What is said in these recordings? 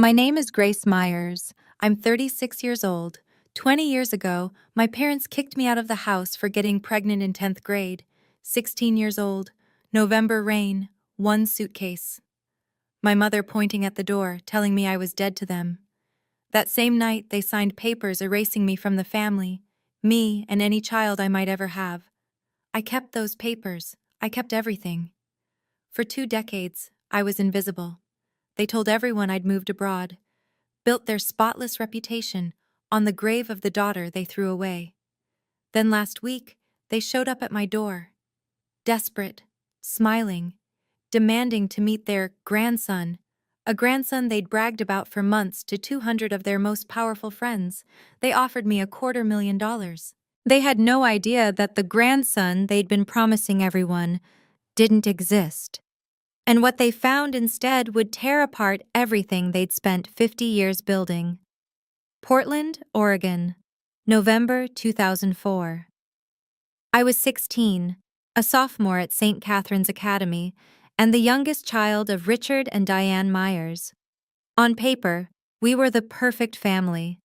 My name is Grace Myers. I'm 36 years old. 20 years ago, my parents kicked me out of the house for getting pregnant in 10th grade. 16 years old. November rain. One suitcase. My mother pointing at the door, telling me I was dead to them. That same night, they signed papers erasing me from the family, me and any child I might ever have. I kept those papers. I kept everything. For 2 decades, I was invisible. They told everyone I'd moved abroad, built their spotless reputation on the grave of the daughter they threw away. Then last week, they showed up at my door, desperate, smiling, demanding to meet their grandson, a grandson they'd bragged about for months to 200 of their most powerful friends. They offered me $250,000. They had no idea that the grandson they'd been promising everyone didn't exist. And what they found instead would tear apart everything they'd spent 50 years building. Portland, Oregon, November 2004. I was 16, a sophomore at St. Catherine's Academy, and the youngest child of Richard and Diane Myers. On paper, we were the perfect family.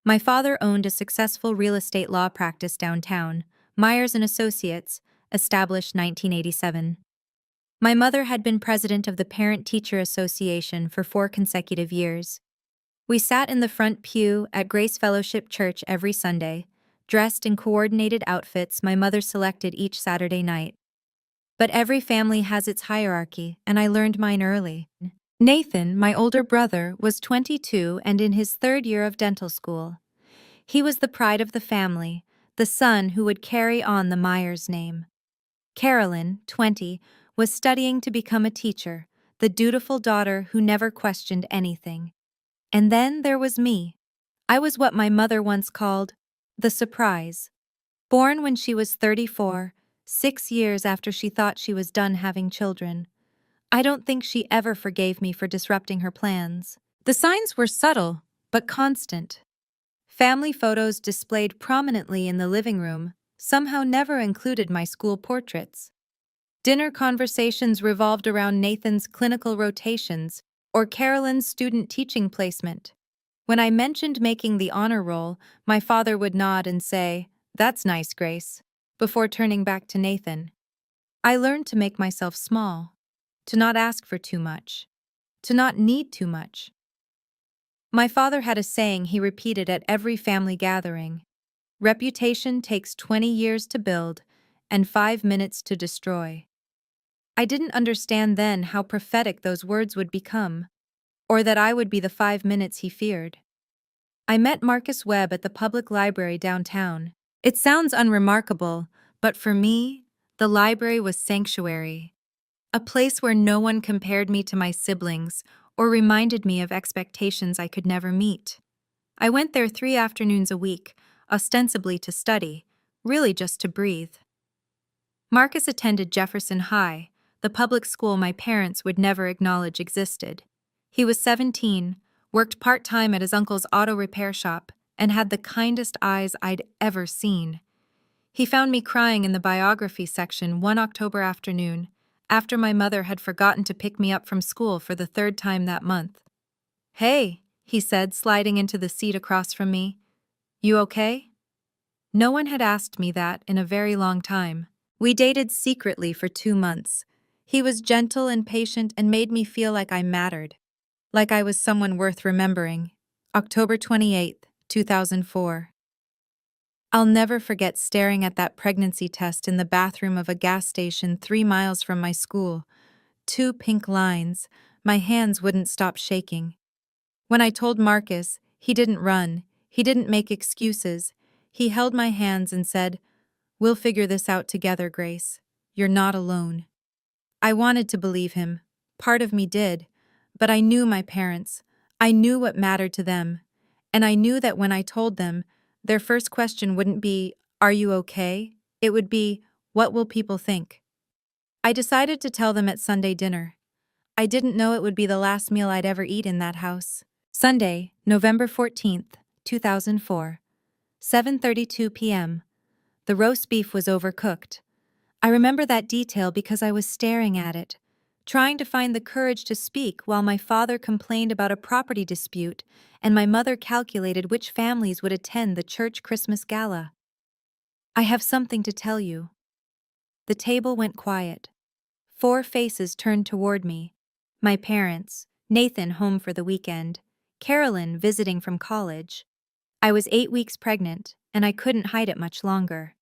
My father owned a successful real estate law practice downtown, Myers and Associates, established 1987. My mother had been president of the Parent-Teacher Association for 4 consecutive years. We sat in the front pew at Grace Fellowship Church every Sunday, dressed in coordinated outfits my mother selected each Saturday night. But every family has its hierarchy, and I learned mine early. Nathan, my older brother, was 22 and in his 3rd year of dental school. He was the pride of the family, the son who would carry on the Myers name. Carolyn, 20, was studying to become a teacher, the dutiful daughter who never questioned anything. And then there was me. I was what my mother once called the surprise. Born when she was 34, 6 years after she thought she was done having children. I don't think she ever forgave me for disrupting her plans. The signs were subtle, but constant. Family photos displayed prominently in the living room somehow never included my school portraits. Dinner conversations revolved around Nathan's clinical rotations or Carolyn's student teaching placement. When I mentioned making the honor roll, my father would nod and say, "That's nice, Grace," before turning back to Nathan. I learned to make myself small, to not ask for too much, to not need too much. My father had a saying he repeated at every family gathering: reputation takes 20 years to build and 5 minutes to destroy. I didn't understand then how prophetic those words would become, or that I would be the 5 minutes he feared. I met Marcus Webb at the public library downtown. It sounds unremarkable, but for me, the library was sanctuary. A place where no one compared me to my siblings or reminded me of expectations I could never meet. I went there 3 afternoons a week, ostensibly to study, really just to breathe. Marcus attended Jefferson High, the public school my parents would never acknowledge existed. He was 17, worked part-time at his uncle's auto repair shop, and had the kindest eyes I'd ever seen. He found me crying in the biography section one October afternoon, after my mother had forgotten to pick me up from school for the 3rd time that month. "Hey," he said, sliding into the seat across from me. "You okay?" No one had asked me that in a very long time. We dated secretly for 2 months. He was gentle and patient and made me feel like I mattered, like I was someone worth remembering. October 28, 2004. I'll never forget staring at that pregnancy test in the bathroom of a gas station 3 miles from my school. 2 pink lines. My hands wouldn't stop shaking. When I told Marcus, he didn't run. He didn't make excuses. He held my hands and said, "We'll figure this out together, Grace. You're not alone." I wanted to believe him. Part of me did. But I knew my parents. I knew what mattered to them. And I knew that when I told them, their first question wouldn't be, "Are you okay?" It would be, "What will people think?" I decided to tell them at Sunday dinner. I didn't know it would be the last meal I'd ever eat in that house. Sunday, November 14th, 2004. 7:32 p.m. The roast beef was overcooked. I remember that detail because I was staring at it, trying to find the courage to speak while my father complained about a property dispute and my mother calculated which families would attend the church Christmas gala. I have something to tell you. The table went quiet. 4 faces turned toward me. My parents, Nathan home for the weekend, Carolyn visiting from college. I was 8 weeks pregnant, and I couldn't hide it much longer.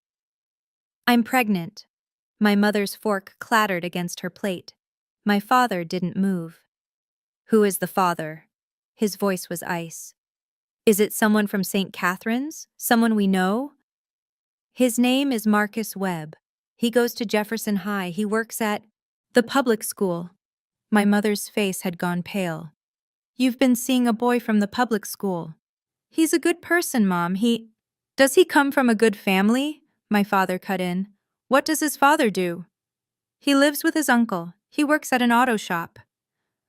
I'm pregnant. My mother's fork clattered against her plate. My father didn't move. Who is the father? His voice was ice. Is it someone from St. Catherine's? Someone we know? His name is Marcus Webb. He goes to Jefferson High. He works at the public school. My mother's face had gone pale. You've been seeing a boy from the public school. He's a good person, Mom. Does he come from a good family? My father cut in. What does his father do? He lives with his uncle. He works at an auto shop.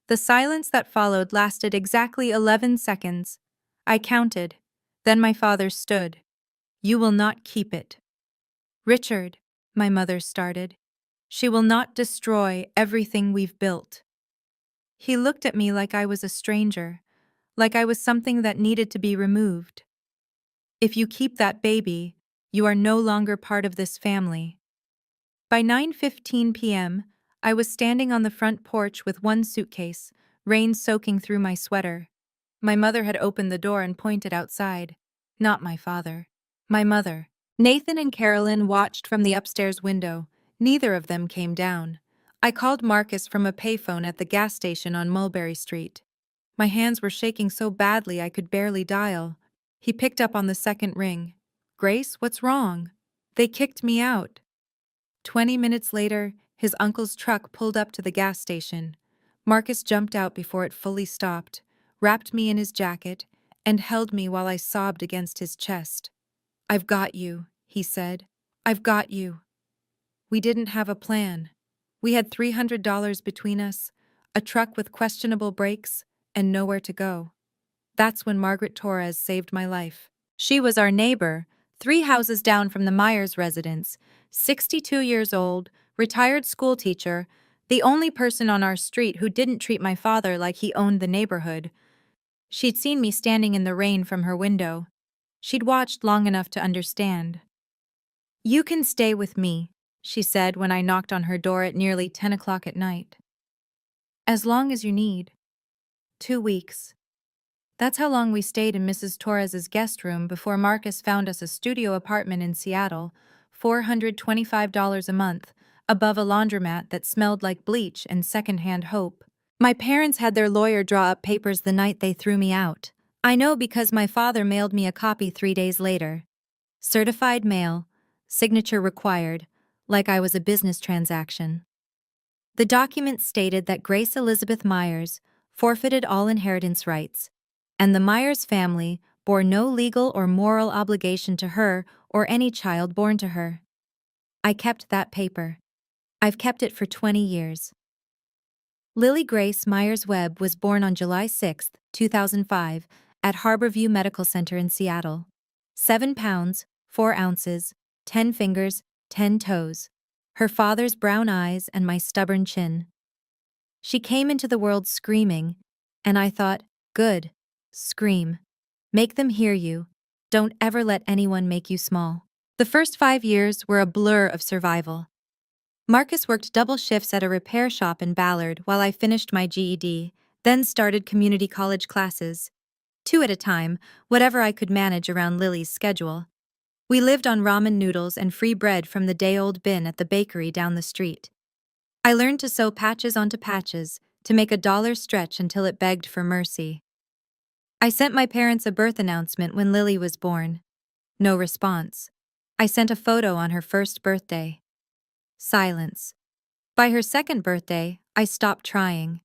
The silence that followed lasted exactly 11 seconds. I counted. Then my father stood. You will not keep it. Richard, my mother started. She will not destroy everything we've built. He looked at me like I was a stranger, like I was something that needed to be removed. If you keep that baby, you are no longer part of this family. By 9:15 p.m., I was standing on the front porch with one suitcase, rain soaking through my sweater. My mother had opened the door and pointed outside. Not my father. My mother. Nathan and Carolyn watched from the upstairs window. Neither of them came down. I called Marcus from a payphone at the gas station on Mulberry Street. My hands were shaking so badly I could barely dial. He picked up on the second ring. Grace, what's wrong? They kicked me out. 20 minutes later, his uncle's truck pulled up to the gas station. Marcus jumped out before it fully stopped, wrapped me in his jacket, and held me while I sobbed against his chest. I've got you, he said. I've got you. We didn't have a plan. We had $300 between us, a truck with questionable brakes, and nowhere to go. That's when Margaret Torres saved my life. She was our neighbor, 3 houses down from the Myers residence, 62 years old, retired schoolteacher, the only person on our street who didn't treat my father like he owned the neighborhood. She'd seen me standing in the rain from her window. She'd watched long enough to understand. You can stay with me, she said when I knocked on her door at nearly 10 o'clock at night. As long as you need. 2 weeks. That's how long we stayed in Mrs. Torres's guest room before Marcus found us a studio apartment in Seattle, $425 a month, above a laundromat that smelled like bleach and secondhand hope. My parents had their lawyer draw up papers the night they threw me out. I know because my father mailed me a copy 3 days later. Certified mail, signature required, like I was a business transaction. The document stated that Grace Elizabeth Myers forfeited all inheritance rights, and the Myers family bore no legal or moral obligation to her or any child born to her. I kept that paper. I've kept it for 20 years. Lily Grace Myers Webb was born on July 6, 2005, at Harborview Medical Center in Seattle. 7 pounds, 4 ounces, 10 fingers, 10 toes. Her father's brown eyes and my stubborn chin. She came into the world screaming, and I thought, good. Scream. Make them hear you. Don't ever let anyone make you small. The first 5 years were a blur of survival. Marcus worked double shifts at a repair shop in Ballard while I finished my GED, then started community college classes. 2 at a time, whatever I could manage around Lily's schedule. We lived on ramen noodles and free bread from the day-old bin at the bakery down the street. I learned to sew patches onto patches, to make a dollar stretch until it begged for mercy. I sent my parents a birth announcement when Lily was born. No response. I sent a photo on her first birthday. Silence. By her second birthday, I stopped trying.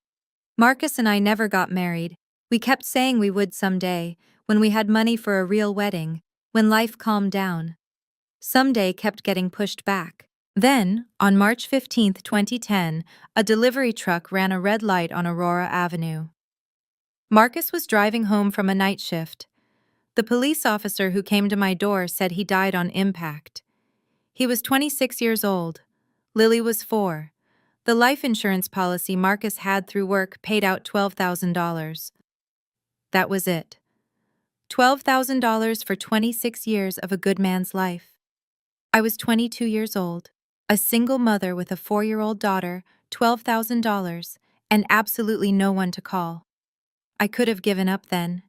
Marcus and I never got married. We kept saying we would someday, when we had money for a real wedding, when life calmed down. Someday kept getting pushed back. Then, on March 15, 2010, a delivery truck ran a red light on Aurora Avenue. Marcus was driving home from a night shift. The police officer who came to my door said he died on impact. He was 26 years old. Lily was 4. The life insurance policy Marcus had through work paid out $12,000. That was it. $12,000 for 26 years of a good man's life. I was 22 years old, a single mother with a 4-year-old daughter, $12,000, and absolutely no one to call. I could have given up then.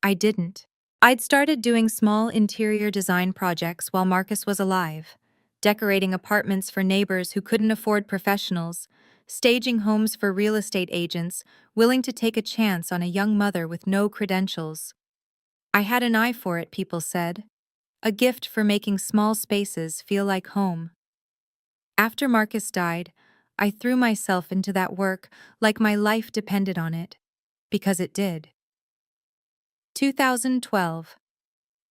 I didn't. I'd started doing small interior design projects while Marcus was alive, decorating apartments for neighbors who couldn't afford professionals, staging homes for real estate agents willing to take a chance on a young mother with no credentials. I had an eye for it, people said. A gift for making small spaces feel like home. After Marcus died, I threw myself into that work like my life depended on it. Because it did. 2012.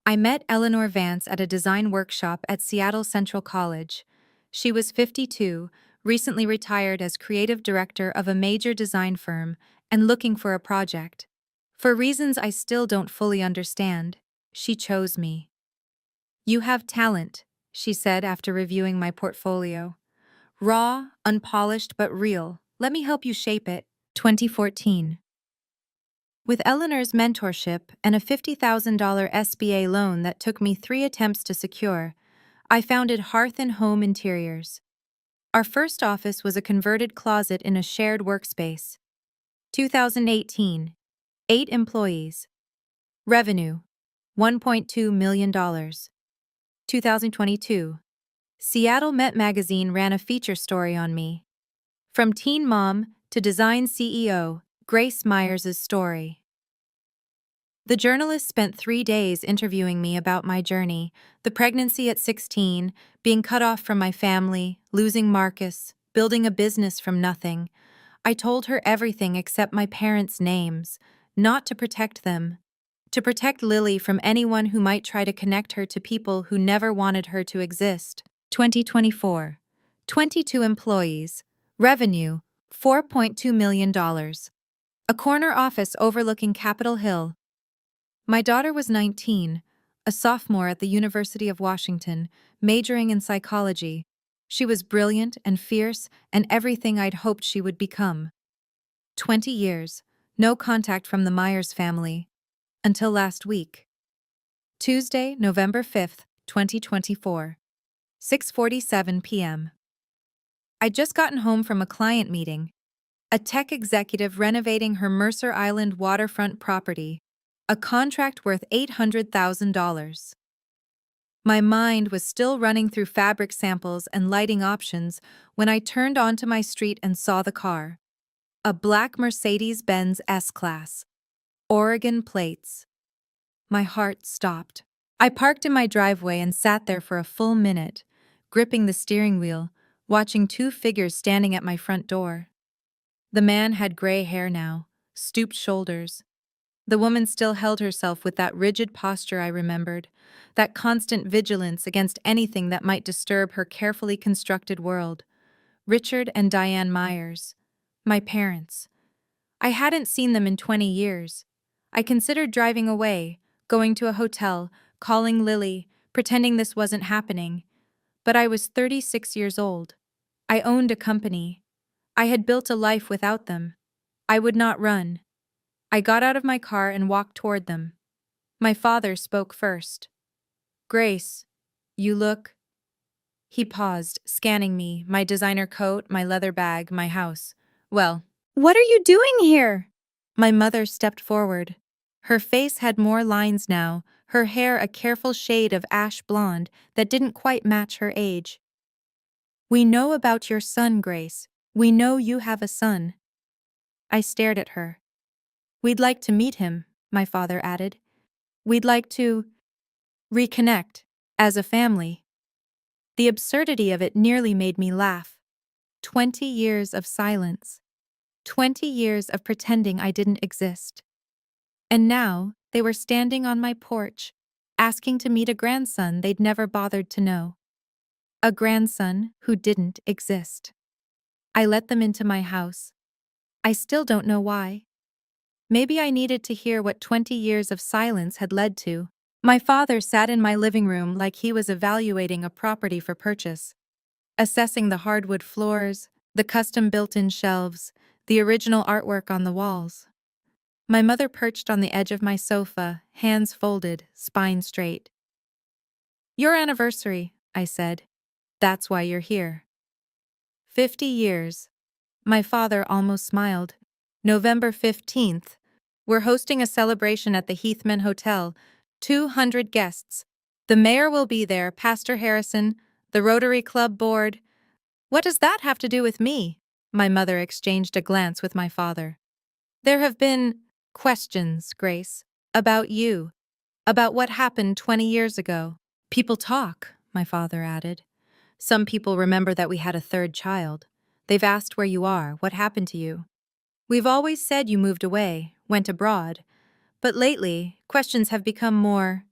I met Eleanor Vance at a design workshop at Seattle Central College. She was 52, recently retired as creative director of a major design firm, and looking for a project. For reasons I still don't fully understand, she chose me. "You have talent," she said after reviewing my portfolio. "Raw, unpolished, but real. Let me help you shape it." 2014. With Eleanor's mentorship and a $50,000 SBA loan that took me 3 attempts to secure, I founded Hearth and Home Interiors. Our first office was a converted closet in a shared workspace. 2018. 8 employees. Revenue, $1.2 million. 2022. Seattle Met Magazine ran a feature story on me. From teen mom to design CEO, Grace Myers' story. The journalist spent 3 days interviewing me about my journey, the pregnancy at 16, being cut off from my family, losing Marcus, building a business from nothing. I told her everything except my parents' names, not to protect them. To protect Lily from anyone who might try to connect her to people who never wanted her to exist. 2024. 22 employees. Revenue, $4.2 million. A corner office overlooking Capitol Hill. My daughter was 19, a sophomore at the University of Washington, majoring in psychology. She was brilliant and fierce and everything I'd hoped she would become. 20 years, no contact from the Myers family. Until last week. Tuesday, November 5th, 2024. 6:47 p.m. I'd just gotten home from a client meeting. A tech executive renovating her Mercer Island waterfront property. A contract worth $800,000. My mind was still running through fabric samples and lighting options when I turned onto my street and saw the car. A black Mercedes-Benz S-Class. Oregon plates. My heart stopped. I parked in my driveway and sat there for a full minute, gripping the steering wheel, watching 2 figures standing at my front door. The man had gray hair now, stooped shoulders. The woman still held herself with that rigid posture I remembered, that constant vigilance against anything that might disturb her carefully constructed world. Richard and Diane Myers. My parents. I hadn't seen them in 20 years. I considered driving away, going to a hotel, calling Lily, pretending this wasn't happening. But I was 36 years old. I owned a company. I had built a life without them. I would not run. I got out of my car and walked toward them. My father spoke first. "Grace, you look..." He paused, scanning me, my designer coat, my leather bag, my house. "Well, what are you doing here?" My mother stepped forward. Her face had more lines now, her hair a careful shade of ash blonde that didn't quite match her age. "We know about your son, Grace. We know you have a son." I stared at her. "We'd like to meet him," my father added. "We'd like to reconnect, as a family." The absurdity of it nearly made me laugh. 20 years of silence. 20 years of pretending I didn't exist. And now, they were standing on my porch, asking to meet a grandson they'd never bothered to know. A grandson who didn't exist. I let them into my house. I still don't know why. Maybe I needed to hear what 20 years of silence had led to. My father sat in my living room like he was evaluating a property for purchase, assessing the hardwood floors, The custom built-in shelves, the original artwork on the walls. My mother perched on the edge of my sofa, hands folded, spine straight. "Your anniversary," I said. "That's why you're here." 50 years. My father almost smiled. November 15th. We're hosting a celebration at the Heathman Hotel. 200 guests. The mayor will be there, Pastor Harrison, the Rotary Club board. What does that have to do with me? My mother exchanged a glance with my father. There have been questions, Grace, about you, about what happened 20 years ago. People talk, my father added. Some people remember that we had a third child. They've asked where you are, what happened to you. We've always said you moved away, went abroad, but lately, questions have become more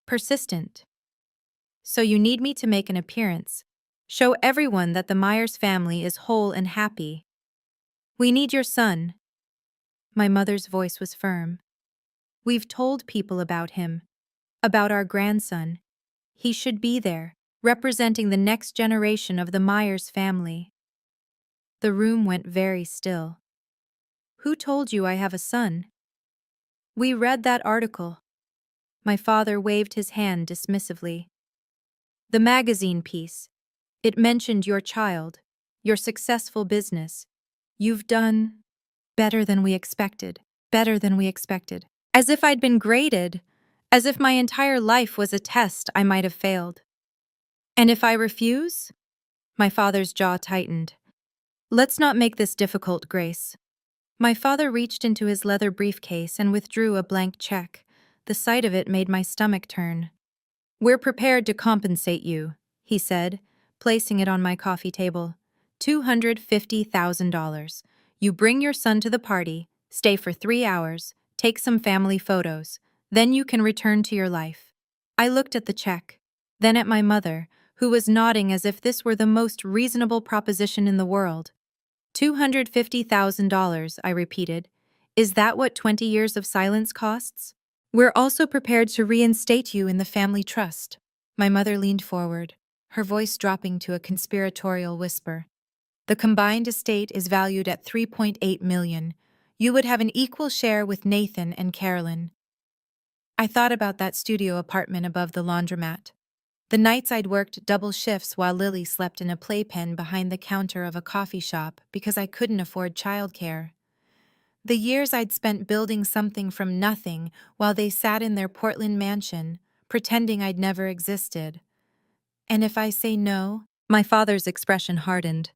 persistent. So you need me to make an appearance. Show everyone that the Myers family is whole and happy. We need your son. My mother's voice was firm. We've told people about him, about our grandson. He should be there, representing the next generation of the Myers family. The room went very still. Who told you I have a son? We read that article. My father waved his hand dismissively. The magazine piece. It mentioned your child, your successful business. You've done better than we expected, better than we expected. As if I'd been graded, as if my entire life was a test I might have failed. And if I refuse? My father's jaw tightened. Let's not make this difficult, Grace. My father reached into his leather briefcase and withdrew a blank check. The sight of it made my stomach turn. We're prepared to compensate you, he said, placing it on my coffee table. $250,000. You bring your son to the party, stay for 3 hours, take some family photos. Then you can return to your life. I looked at the check, then at my mother, who was nodding as if this were the most reasonable proposition in the world. $250,000, I repeated. Is that what 20 years of silence costs? We're also prepared to reinstate you in the family trust. My mother leaned forward, her voice dropping to a conspiratorial whisper. The combined estate is valued at $3.8 million. You would have an equal share with Nathan and Carolyn. I thought about that studio apartment above the laundromat. The nights I'd worked double shifts while Lily slept in a playpen behind the counter of a coffee shop because I couldn't afford childcare. The years I'd spent building something from nothing while they sat in their Portland mansion, pretending I'd never existed. And if I say no? My father's expression hardened.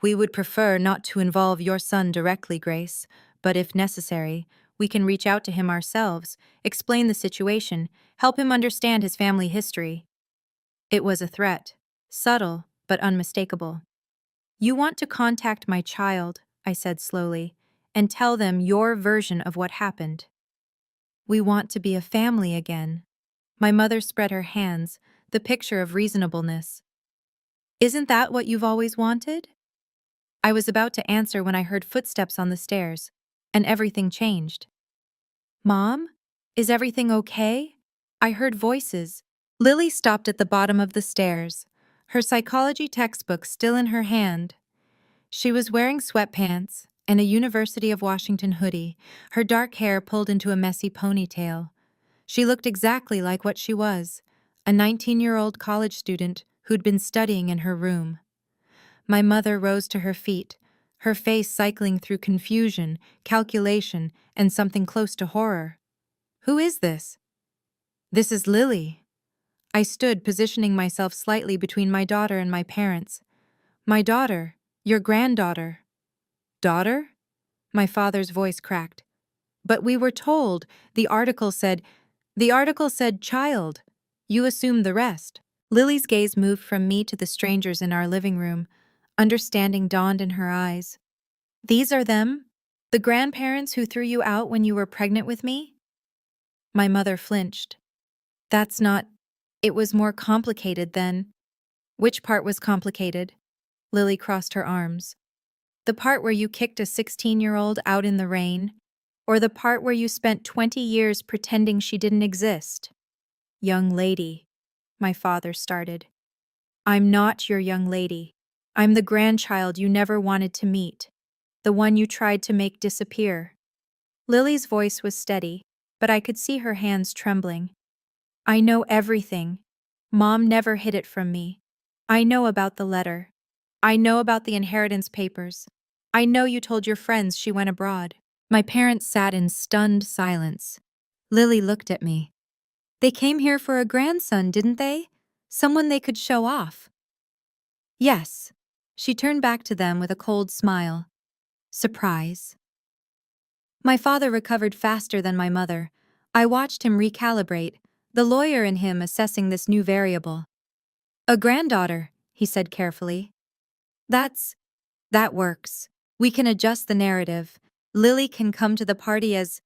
We would prefer not to involve your son directly, Grace, but if necessary, we can reach out to him ourselves, explain the situation, help him understand his family history. It was a threat, subtle but unmistakable. You want to contact my child, I said slowly, and tell them your version of what happened. We want to be a family again. My mother spread her hands, the picture of reasonableness. Isn't that what you've always wanted? I was about to answer when I heard footsteps on the stairs, and everything changed. Mom? Is everything okay? I heard voices. Lily stopped at the bottom of the stairs, her psychology textbook still in her hand. She was wearing sweatpants and a University of Washington hoodie, her dark hair pulled into a messy ponytail. She looked exactly like what she was, a 19-year-old college student who'd been studying in her room. My mother rose to her feet, her face cycling through confusion, calculation, and something close to horror. Who is this? This is Lily. I stood, positioning myself slightly between my daughter and my parents. My daughter, your granddaughter. Daughter? My father's voice cracked. But we were told, the article said child. You assumed the rest. Lily's gaze moved from me to the strangers in our living room. Understanding dawned in her eyes. These are them? The grandparents who threw you out when you were pregnant with me? My mother flinched. That's not... It was more complicated than... Which part was complicated? Lily crossed her arms. The part where you kicked a 16-year-old out in the rain? Or the part where you spent 20 years pretending she didn't exist? Young lady, my father started. I'm not your young lady. I'm the grandchild you never wanted to meet, the one you tried to make disappear. Lily's voice was steady, but I could see her hands trembling. I know everything. Mom never hid it from me. I know about the letter. I know about the inheritance papers. I know you told your friends she went abroad. My parents sat in stunned silence. Lily looked at me. They came here for a grandson, didn't they? Someone they could show off. Yes. She turned back to them with a cold smile. Surprise. My father recovered faster than my mother. I watched him recalibrate, the lawyer in him assessing this new variable. A granddaughter, he said carefully. That works. We can adjust the narrative. Lily can come to the party as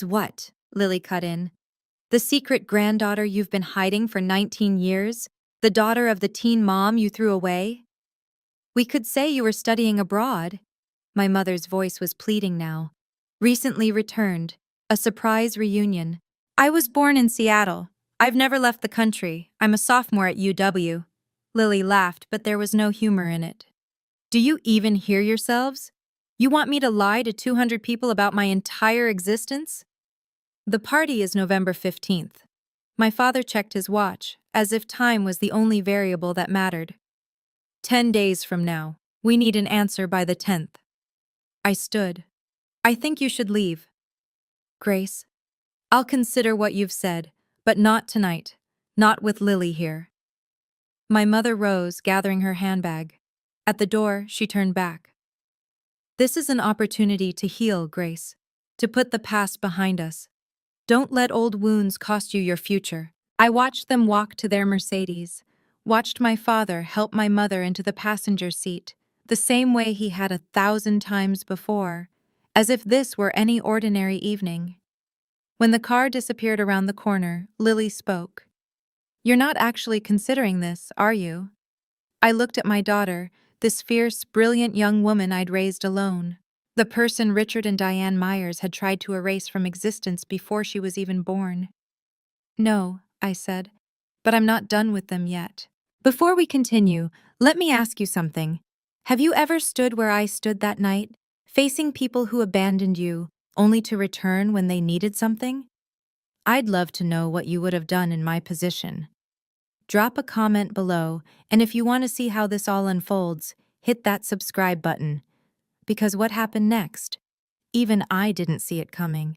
what? Lily cut in. The secret granddaughter you've been hiding for 19 years? The daughter of the teen mom you threw away? We could say you were studying abroad. My mother's voice was pleading now. Recently returned. A surprise reunion. I was born in Seattle. I've never left the country. I'm a sophomore at UW. Lily laughed, but there was no humor in it. Do you even hear yourselves? You want me to lie to 200 people about my entire existence? The party is November 15th. My father checked his watch, as if time was the only variable that mattered. 10 days from now. We need an answer by the 10th. I stood. I think you should leave. Grace, I'll consider what you've said, but not tonight. Not with Lily here. My mother rose, gathering her handbag. At the door, she turned back. This is an opportunity to heal, Grace. To put the past behind us. Don't let old wounds cost you your future. I watched them walk to their Mercedes. Watched my father help my mother into the passenger seat, the same way he had 1,000 times before, as if this were any ordinary evening. When the car disappeared around the corner, Lily spoke. You're not actually considering this, are you? I looked at my daughter, this fierce, brilliant young woman I'd raised alone. The person Richard and Diane Myers had tried to erase from existence before she was even born. No, I said, but I'm not done with them yet. Before we continue, let me ask you something. Have you ever stood where I stood that night, facing people who abandoned you, only to return when they needed something? I'd love to know what you would have done in my position. Drop a comment below, and if you want to see how this all unfolds, hit that subscribe button. Because what happened next? Even I didn't see it coming.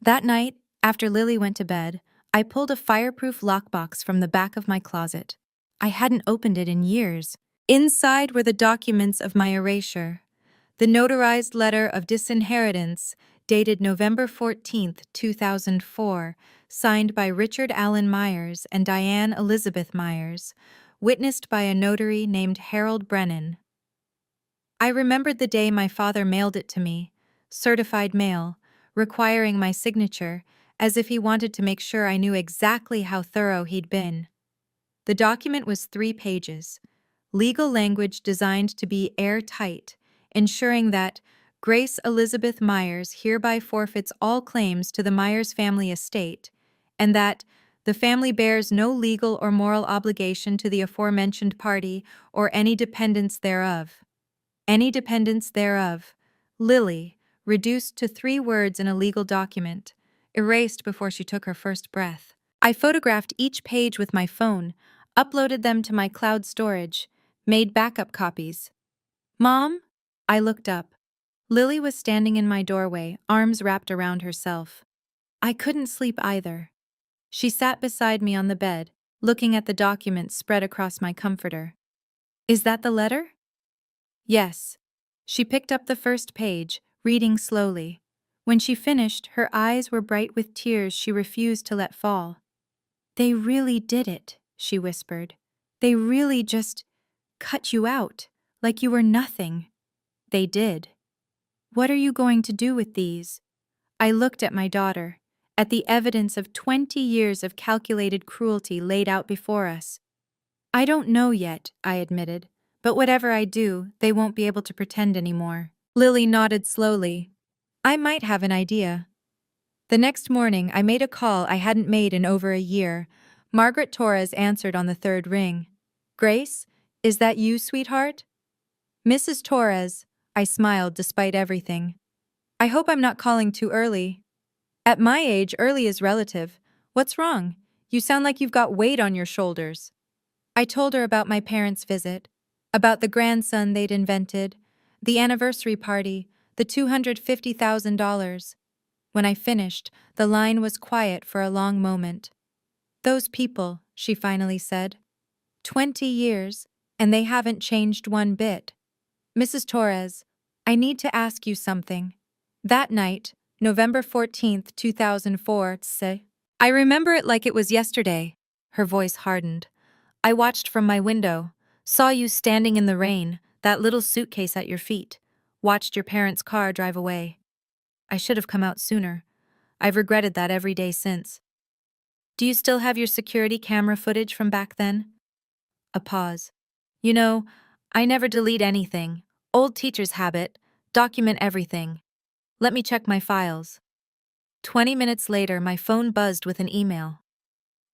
That night, after Lily went to bed, I pulled a fireproof lockbox from the back of my closet. I hadn't opened it in years. Inside were the documents of my erasure. The notarized letter of disinheritance, dated November 14th, 2004, signed by Richard Allen Myers and Diane Elizabeth Myers, witnessed by a notary named Harold Brennan. I remembered the day my father mailed it to me, certified mail, requiring my signature, as if he wanted to make sure I knew exactly how thorough he'd been. The document was 3 pages, legal language designed to be airtight, ensuring that Grace Elizabeth Myers hereby forfeits all claims to the Myers family estate, and that the family bears no legal or moral obligation to the aforementioned party or any dependents thereof. Any dependents thereof. Lily, reduced to 3 words in a legal document, erased before she took her first breath. I photographed each page with my phone, uploaded them to my cloud storage, made backup copies. Mom? I looked up. Lily was standing in my doorway, arms wrapped around herself. I couldn't sleep either. She sat beside me on the bed, looking at the documents spread across my comforter. Is that the letter? Yes. She picked up the first page, reading slowly. When she finished, her eyes were bright with tears she refused to let fall. They really did it, she whispered. They really just cut you out, like you were nothing. They did. What are you going to do with these? I looked at my daughter, at the evidence of 20 years of calculated cruelty laid out before us. I don't know yet, I admitted, but whatever I do, they won't be able to pretend anymore. Lily nodded slowly. I might have an idea. The next morning, I made a call I hadn't made in over a year. Margaret Torres answered on the 3rd ring. Grace, Is that you, sweetheart? Mrs. Torres, I smiled despite everything. I hope I'm not calling too early. At my age, early is relative. What's wrong? You sound like you've got weight on your shoulders. I told her about my parents' visit, about the grandson they'd invented, the anniversary party, the $250,000. When I finished, the line was quiet for a long moment. Those people, she finally said. 20 years, and they haven't changed one bit. Mrs. Torres, I need to ask you something. That night, November 14th, 2004, I remember it like it was yesterday. Her voice hardened. I watched from my window, saw you standing in the rain, that little suitcase at your feet, watched your parents' car drive away. I should have come out sooner. I've regretted that every day since. Do you still have your security camera footage from back then? A pause. You know, I never delete anything. Old teachers' habit. Document everything. Let me check my files. 20 minutes later, my phone buzzed with an email.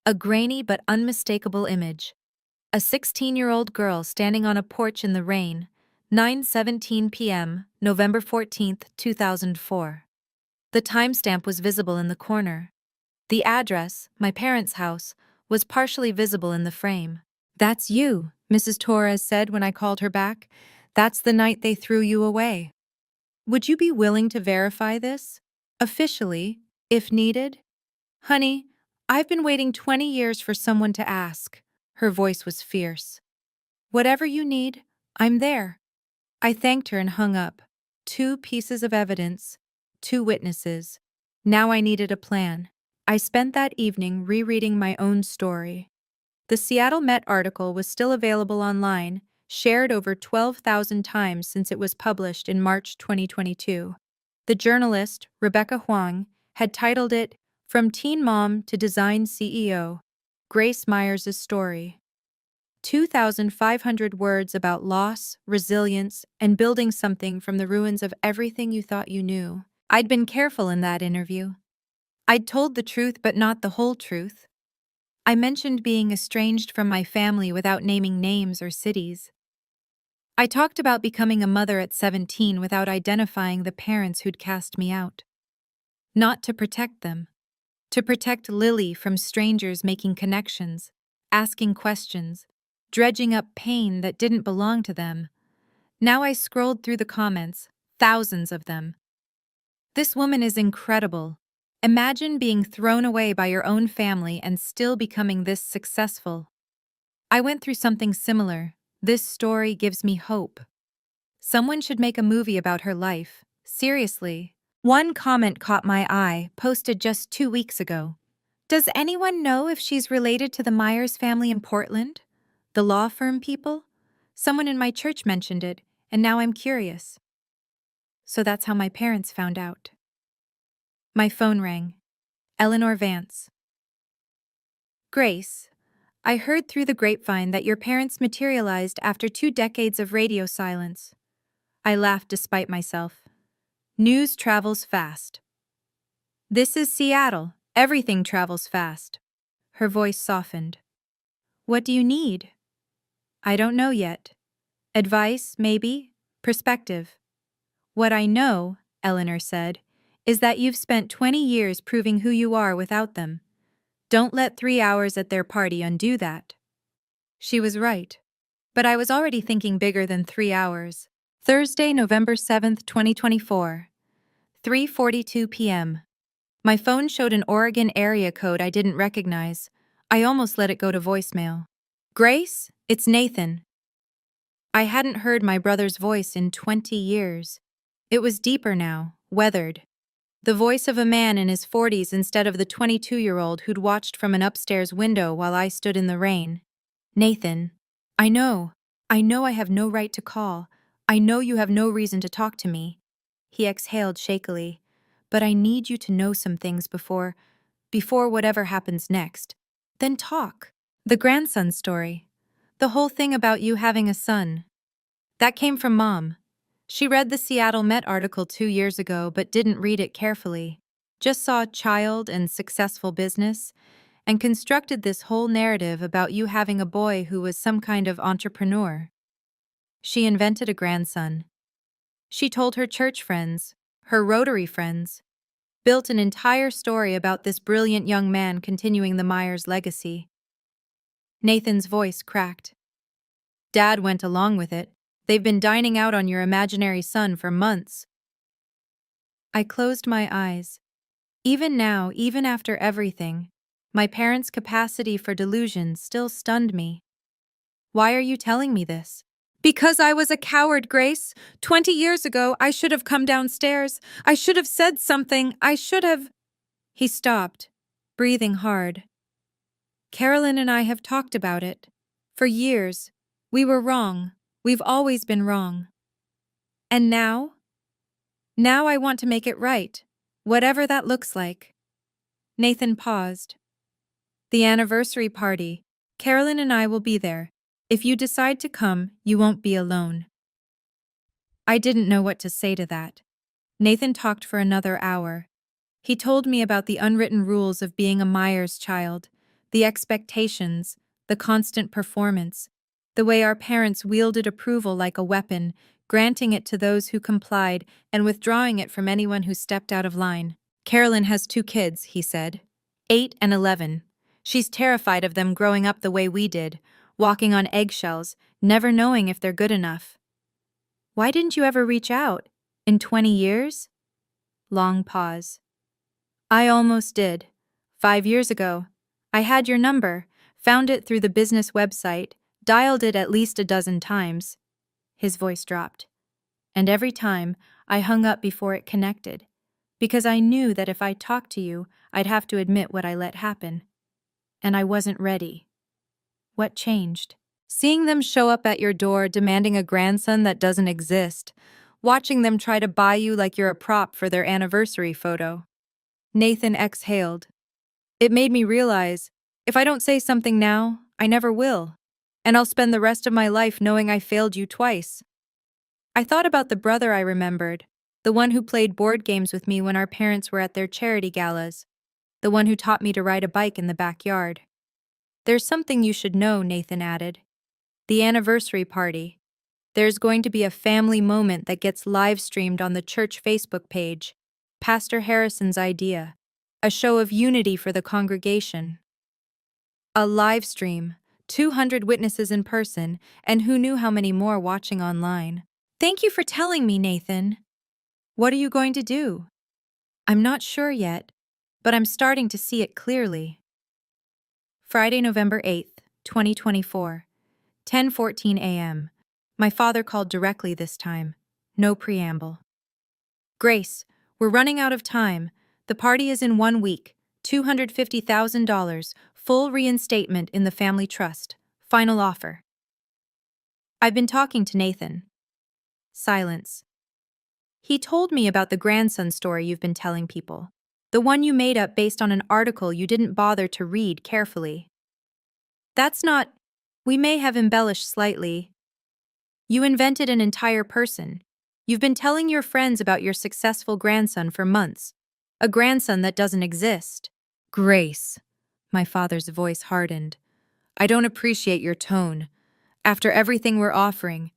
A grainy but unmistakable image. A 16-year-old girl standing on a porch in the rain, 9:17 p.m., November 14th, 2004. The timestamp was visible in the corner. The address, my parents' house, was partially visible in the frame. That's you, Mrs. Torres said when I called her back. That's the night they threw you away. Would you be willing to verify this? Officially, if needed? Honey, I've been waiting 20 years for someone to ask. Her voice was fierce. Whatever you need, I'm there. I thanked her and hung up. 2 pieces of evidence, 2 witnesses. Now I needed a plan. I spent that evening rereading my own story. The Seattle Met article was still available online, shared over 12,000 times since it was published in March 2022. The journalist, Rebecca Huang, had titled it, From Teen Mom to Design CEO, Grace Myers' Story. 2,500 words about loss, resilience, and building something from the ruins of everything you thought you knew. I'd been careful in that interview. I'd told the truth but not the whole truth. I mentioned being estranged from my family without naming names or cities. I talked about becoming a mother at 17 without identifying the parents who'd cast me out. Not to protect them. To protect Lily from strangers making connections, asking questions, dredging up pain that didn't belong to them. Now I scrolled through the comments, thousands of them. This woman is incredible. Imagine being thrown away by your own family and still becoming this successful. I went through something similar. This story gives me hope. Someone should make a movie about her life. Seriously. One comment caught my eye, posted just 2 weeks ago. Does anyone know if she's related to the Myers family in Portland? The law firm people? Someone in my church mentioned it, and now I'm curious. So that's how my parents found out. My phone rang. Eleanor Vance. Grace, I heard through the grapevine that your parents materialized after 2 decades of radio silence. I laughed despite myself. News travels fast. This is Seattle. Everything travels fast. Her voice softened. What do you need? I don't know yet. Advice, maybe? Perspective. What I know, Eleanor said, is that you've spent 20 years proving who you are without them. Don't let 3 hours at their party undo that. She was right. But I was already thinking bigger than 3 hours. Thursday, November 7th, 2024. 3:42 p.m. My phone showed an Oregon area code I didn't recognize. I almost let it go to voicemail. Grace, it's Nathan. I hadn't heard my brother's voice in 20 years. It was deeper now, weathered. The voice of a man in his 40s instead of the 22-year-old who'd watched from an upstairs window while I stood in the rain. Nathan, I know I have no right to call. I know you have no reason to talk to me. He exhaled shakily. But I need you to know some things before whatever happens next. Then talk. The grandson story. The whole thing about you having a son. That came from Mom. She read the Seattle Met article 2 years ago but didn't read it carefully. Just saw child and successful business, and constructed this whole narrative about you having a boy who was some kind of entrepreneur. She invented a grandson. She told her church friends, her Rotary friends, built an entire story about this brilliant young man continuing the Myers legacy. Nathan's voice cracked. Dad went along with it. They've been dining out on your imaginary son for months. I closed my eyes. Even now, even after everything, my parents' capacity for delusion still stunned me. Why are you telling me this? Because I was a coward, Grace. 20 years ago, I should have come downstairs. I should have said something. I should have. He stopped, breathing hard. Carolyn and I have talked about it. For years. We were wrong. We've always been wrong. And now? Now I want to make it right, whatever that looks like. Nathan paused. The anniversary party. Carolyn and I will be there. If you decide to come, you won't be alone. I didn't know what to say to that. Nathan talked for another hour. He told me about the unwritten rules of being a Myers child, the expectations, the constant performance, the way our parents wielded approval like a weapon, granting it to those who complied and withdrawing it from anyone who stepped out of line. Carolyn has 2 kids, he said. 8 and 11. She's terrified of them growing up the way we did, walking on eggshells, never knowing if they're good enough. Why didn't you ever reach out? In 20 years? Long pause. I almost did. 5 years ago. I had your number, found it through the business website, dialed it at least a dozen times. His voice dropped. And every time, I hung up before it connected, because I knew that if I talked to you, I'd have to admit what I let happen. And I wasn't ready. What changed? Seeing them show up at your door demanding a grandson that doesn't exist, watching them try to buy you like you're a prop for their anniversary photo. Nathan exhaled. It made me realize, if I don't say something now, I never will, and I'll spend the rest of my life knowing I failed you twice. I thought about the brother I remembered, the one who played board games with me when our parents were at their charity galas, the one who taught me to ride a bike in the backyard. There's something you should know, Nathan added. The anniversary party. There's going to be a family moment that gets live-streamed on the church Facebook page. Pastor Harrison's idea. A show of unity for the congregation. A live stream, 200 witnesses in person, and who knew how many more watching online. Thank you for telling me, Nathan. What are you going to do? I'm not sure yet, but I'm starting to see it clearly. Friday, November 8th, 2024, 10:14 a.m. My father called directly this time. No preamble. Grace, we're running out of time. The party is in 1 week. $250,000, full reinstatement in the family trust. Final offer. I've been talking to Nathan. Silence. He told me about the grandson story you've been telling people. The one you made up based on an article you didn't bother to read carefully. That's not... We may have embellished slightly. You invented an entire person. You've been telling your friends about your successful grandson for months. A grandson that doesn't exist. Grace. My father's voice hardened. I don't appreciate your tone. After everything we're offering.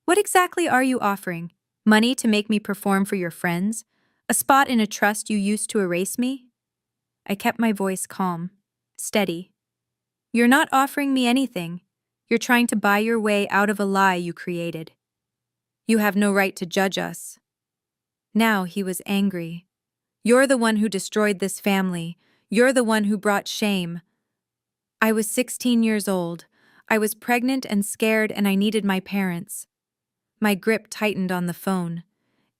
What exactly are you offering? Money to make me perform for your friends? A spot in a trust you used to erase me? I kept my voice calm, steady. You're not offering me anything. You're trying to buy your way out of a lie you created. You have no right to judge us. Now he was angry. You're the one who destroyed this family. You're the one who brought shame. I was 16 years old. I was pregnant and scared, and I needed my parents. My grip tightened on the phone.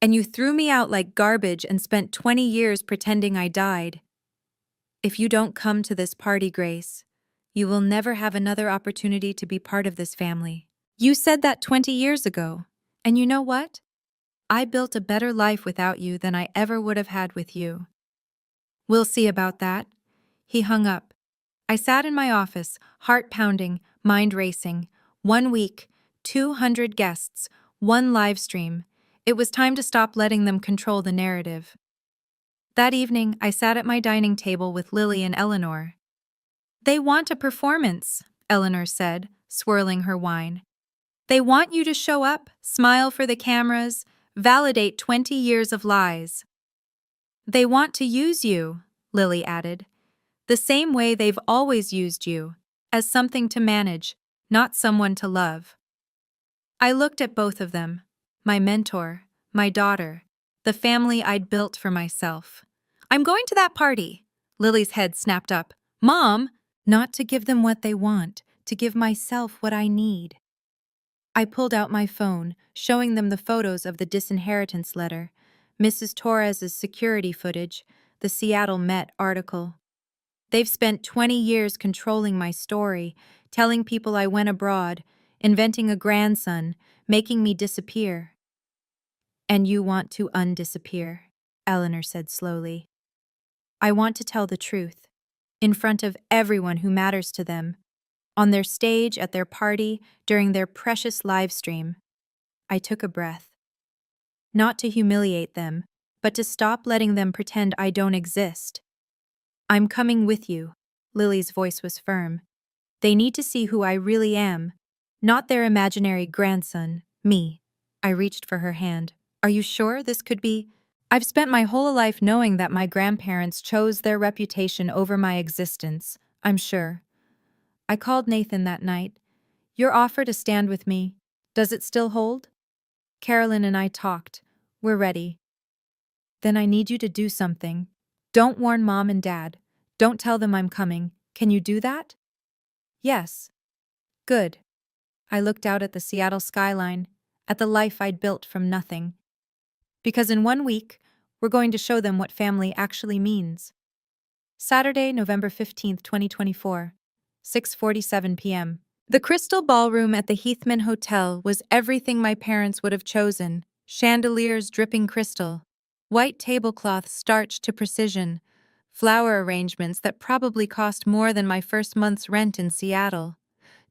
And you threw me out like garbage and spent 20 years pretending I died. If you don't come to this party, Grace, you will never have another opportunity to be part of this family. You said that 20 years ago. And you know what? I built a better life without you than I ever would have had with you. We'll see about that. He hung up. I sat in my office, heart pounding, mind racing. 1 week, 200 guests, 1 live stream. It was time to stop letting them control the narrative. That evening, I sat at my dining table with Lily and Eleanor. They want a performance, Eleanor said, swirling her wine. They want you to show up, smile for the cameras, validate 20 years of lies. They want to use you, Lily added, the same way they've always used you, as something to manage, not someone to love. I looked at both of them, my mentor, my daughter, the family I'd built for myself. I'm going to that party. Lily's head snapped up. Mom, not to give them what they want, to give myself what I need. I pulled out my phone, showing them the photos of the disinheritance letter, Mrs. Torres's security footage, the Seattle Met article. They've spent 20 years controlling my story, telling people I went abroad, inventing a grandson, making me disappear. And you want to undisappear, Eleanor said slowly. I want to tell the truth, in front of everyone who matters to them, on their stage, at their party, during their precious live stream. I took a breath. Not to humiliate them, but to stop letting them pretend I don't exist. I'm coming with you. Lily's voice was firm. They need to see who I really am, not their imaginary grandson, me. I reached for her hand. Are you sure this could be? I've spent my whole life knowing that my grandparents chose their reputation over my existence, I'm sure. I called Nathan that night. Your offer to stand with me, does it still hold? Carolyn and I talked. We're ready. Then I need you to do something. Don't warn Mom and Dad. Don't tell them I'm coming. Can you do that? Yes. Good. I looked out at the Seattle skyline, at the life I'd built from nothing. Because in 1 week, we're going to show them what family actually means. Saturday, November 15th, 2024, 6:47 p.m. The Crystal Ballroom at the Heathman Hotel was everything my parents would have chosen. Chandeliers dripping crystal, white tablecloths starched to precision, flower arrangements that probably cost more than my first month's rent in Seattle.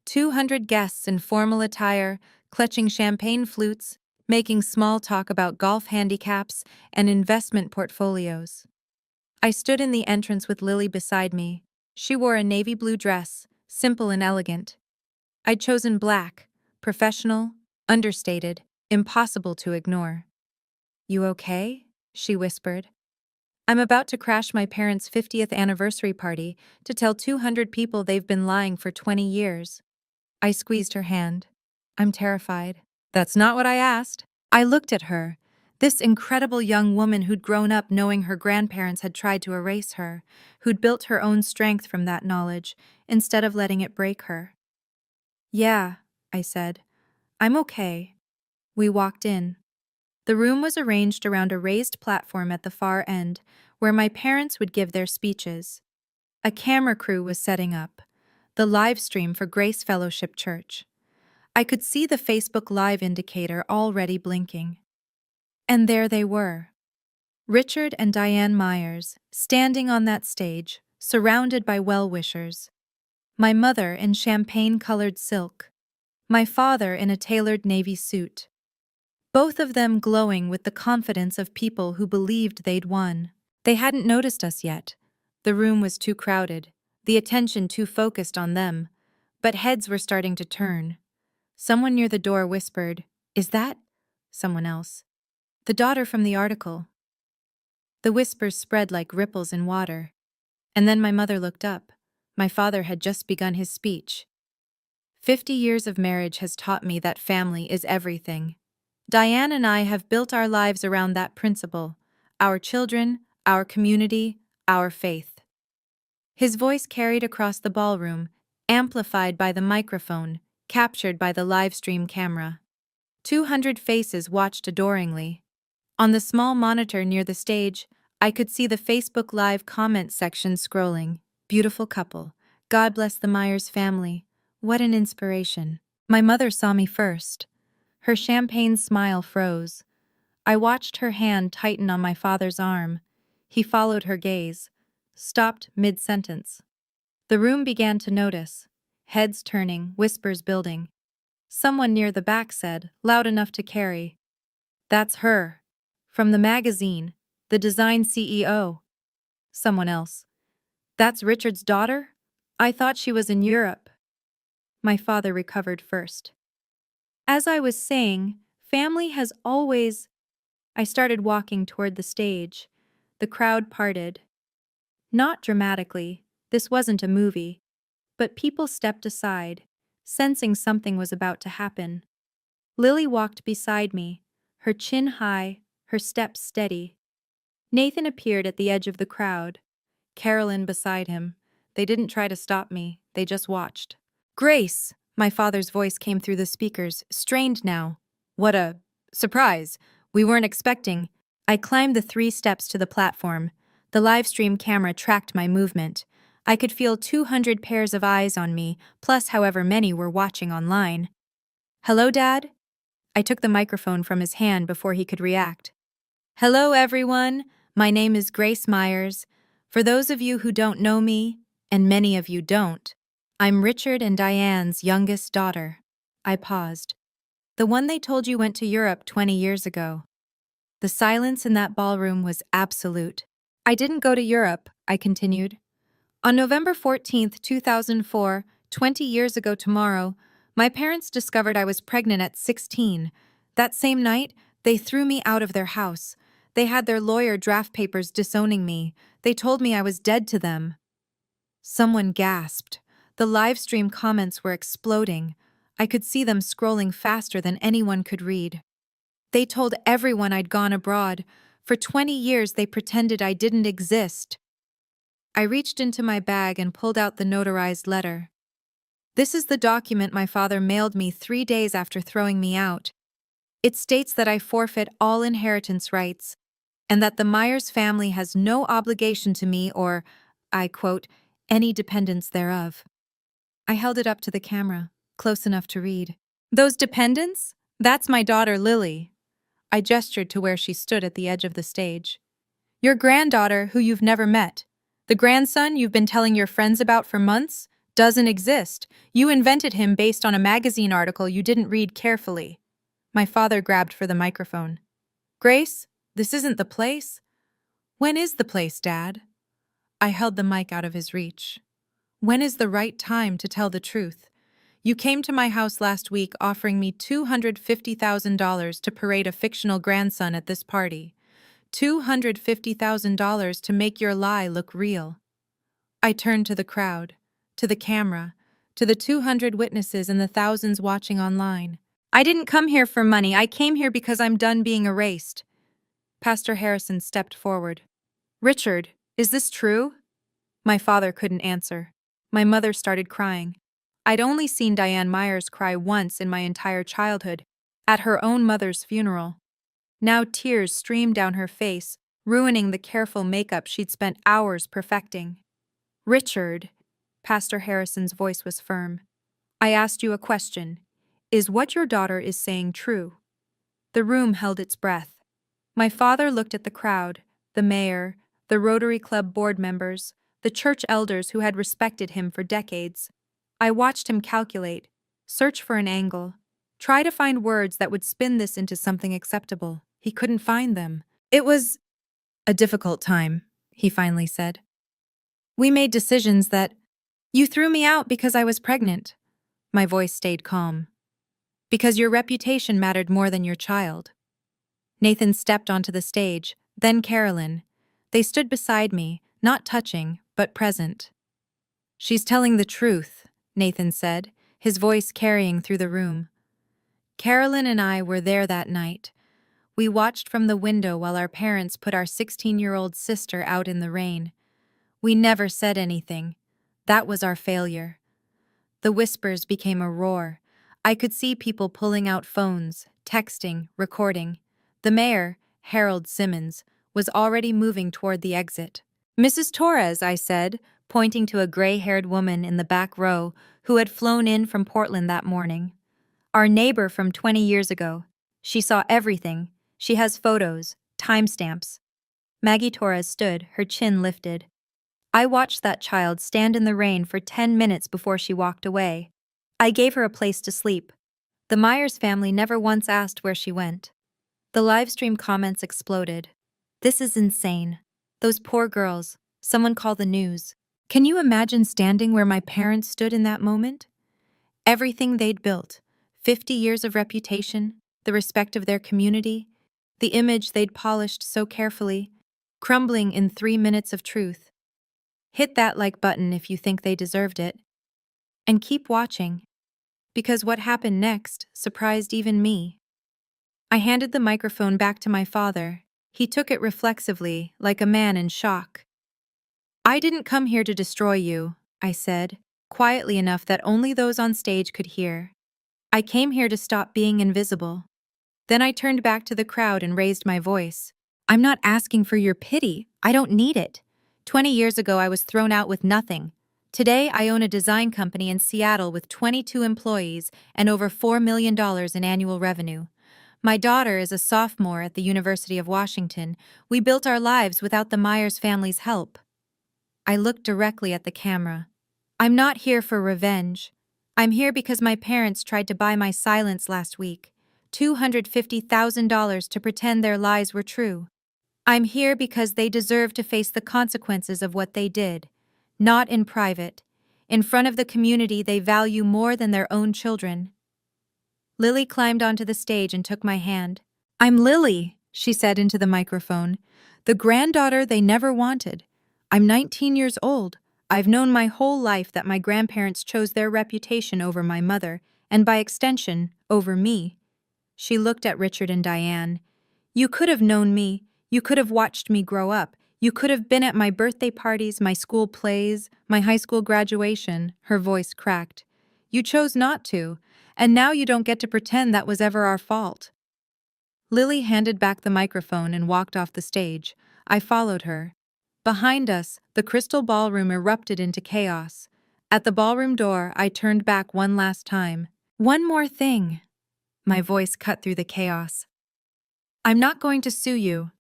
200 guests in formal attire, clutching champagne flutes, making small talk about golf handicaps and investment portfolios. I stood in the entrance with Lily beside me. She wore a navy blue dress, simple and elegant. I'd chosen black, professional, understated, impossible to ignore. You okay? She whispered. I'm about to crash my parents' 50th anniversary party to tell 200 people they've been lying for 20 years. I squeezed her hand. I'm terrified. That's not what I asked. I looked at her, this incredible young woman who'd grown up knowing her grandparents had tried to erase her, who'd built her own strength from that knowledge, instead of letting it break her. Yeah, I said. I'm okay. We walked in. The room was arranged around a raised platform at the far end, where my parents would give their speeches. A camera crew was setting up, the live stream for Grace Fellowship Church. I could see the Facebook Live indicator already blinking. And there they were. Richard and Diane Myers, standing on that stage, surrounded by well-wishers. My mother in champagne-colored silk. My father in a tailored navy suit. Both of them glowing with the confidence of people who believed they'd won. They hadn't noticed us yet. The room was too crowded, the attention too focused on them, but heads were starting to turn. Someone near the door whispered, "Is that?" Someone else. "The daughter from the article." The whispers spread like ripples in water. And then my mother looked up. My father had just begun his speech. 50 years of marriage has taught me that family is everything. Diane and I have built our lives around that principle. Our children, our community, our faith. His voice carried across the ballroom, amplified by the microphone, captured by the live stream camera. 200 faces watched adoringly. On the small monitor near the stage, I could see the Facebook Live comment section scrolling. Beautiful couple. God bless the Myers family. What an inspiration. My mother saw me first. Her champagne smile froze. I watched her hand tighten on my father's arm. He followed her gaze, stopped mid-sentence. The room began to notice. Heads turning, whispers building. Someone near the back said, loud enough to carry, "That's her. From the magazine, the design CEO." Someone else, "That's Richard's daughter?" I thought she was in Europe. My father recovered first. As I was saying, family has always... I started walking toward the stage. The crowd parted. Not dramatically, this wasn't a movie, but people stepped aside, sensing something was about to happen. Lily walked beside me, her chin high, her steps steady. Nathan appeared at the edge of the crowd. Carolyn beside him. They didn't try to stop me, they just watched. Grace! My father's voice came through the speakers, strained now. What a surprise. We weren't expecting. I climbed the 3 steps to the platform. The live stream camera tracked my movement. I could feel 200 pairs of eyes on me, plus however many were watching online. Hello, Dad? I took the microphone from his hand before he could react. Hello, everyone. My name is Grace Myers. For those of you who don't know me, and many of you don't, I'm Richard and Diane's youngest daughter. I paused. The one they told you went to Europe 20 years ago. The silence in that ballroom was absolute. I didn't go to Europe, I continued. On November 14th, 2004, 20 years ago tomorrow, my parents discovered I was pregnant at 16. That same night, they threw me out of their house. They had their lawyer draft papers disowning me. They told me I was dead to them. Someone gasped. The live stream comments were exploding. I could see them scrolling faster than anyone could read. They told everyone I'd gone abroad. For 20 years they pretended I didn't exist. I reached into my bag and pulled out the notarized letter. This is the document my father mailed me 3 days after throwing me out. It states that I forfeit all inheritance rights, and that the Myers family has no obligation to me or, I quote, any dependents thereof. I held it up to the camera, close enough to read. Those dependents? That's my daughter Lily. I gestured to where she stood at the edge of the stage. Your granddaughter, who you've never met. The grandson you've been telling your friends about for months doesn't exist. You invented him based on a magazine article you didn't read carefully. My father grabbed for the microphone. Grace, this isn't the place. When is the place, Dad? I held the mic out of his reach. When is the right time to tell the truth? You came to my house last week offering me $250,000 to parade a fictional grandson at this party. $250,000 to make your lie look real. I turned to the crowd, to the camera, to the 200 witnesses and the thousands watching online. I didn't come here for money. I came here because I'm done being erased. Pastor Harrison stepped forward. Richard, is this true? My father couldn't answer. My mother started crying. I'd only seen Diane Myers cry once in my entire childhood, at her own mother's funeral. Now tears streamed down her face, ruining the careful makeup she'd spent hours perfecting. Richard, Pastor Harrison's voice was firm. I asked you a question. Is what your daughter is saying true? The room held its breath. My father looked at the crowd, the mayor, the Rotary Club board members, the church elders who had respected him for decades. I watched him calculate, search for an angle, try to find words that would spin this into something acceptable. He couldn't find them. It was a difficult time, he finally said. We made decisions that... You threw me out because I was pregnant. My voice stayed calm. Because your reputation mattered more than your child. Nathan stepped onto the stage, then Carolyn. They stood beside me, not touching, but present. She's telling the truth, Nathan said, his voice carrying through the room. Carolyn and I were there that night. We watched from the window while our parents put our 16-year-old sister out in the rain. We never said anything. That was our failure. The whispers became a roar. I could see people pulling out phones, texting, recording. The mayor, Harold Simmons, was already moving toward the exit. Mrs. Torres, I said, pointing to a gray-haired woman in the back row who had flown in from Portland that morning. Our neighbor from 20 years ago. She saw everything. She has photos, timestamps. Maggie Torres stood, her chin lifted. I watched that child stand in the rain for 10 minutes before she walked away. I gave her a place to sleep. The Myers family never once asked where she went. The livestream comments exploded. This is insane. Those poor girls. Someone call the news. Can you imagine standing where my parents stood in that moment? Everything they'd built, 50 years of reputation, the respect of their community, the image they'd polished so carefully, crumbling in 3 minutes of truth. Hit that like button if you think they deserved it. And keep watching, because what happened next surprised even me. I handed the microphone back to my father. He took it reflexively, like a man in shock. "I didn't come here to destroy you," I said, quietly enough that only those on stage could hear. "I came here to stop being invisible." Then I turned back to the crowd and raised my voice. "I'm not asking for your pity. I don't need it. 20 years ago, I was thrown out with nothing. Today, I own a design company in Seattle with 22 employees and over $4 million in annual revenue. My daughter is a sophomore at the University of Washington. We built our lives without the Myers family's help." I looked directly at the camera. "I'm not here for revenge. I'm here because my parents tried to buy my silence last week. $250,000 to pretend their lies were true. I'm here because they deserve to face the consequences of what they did. Not in private. In front of the community they value more than their own children." Lily climbed onto the stage and took my hand. "I'm Lily," she said into the microphone, "the granddaughter they never wanted. I'm 19 years old. I've known my whole life that my grandparents chose their reputation over my mother, and by extension, over me." She looked at Richard and Diane. "You could have known me. You could have watched me grow up. You could have been at my birthday parties, my school plays, my high school graduation." Her voice cracked. "You chose not to, and now you don't get to pretend that was ever our fault." Lily handed back the microphone and walked off the stage. I followed her. Behind us, the crystal ballroom erupted into chaos. At the ballroom door, I turned back one last time. "One more thing." My voice cut through the chaos. "I'm not going to sue you.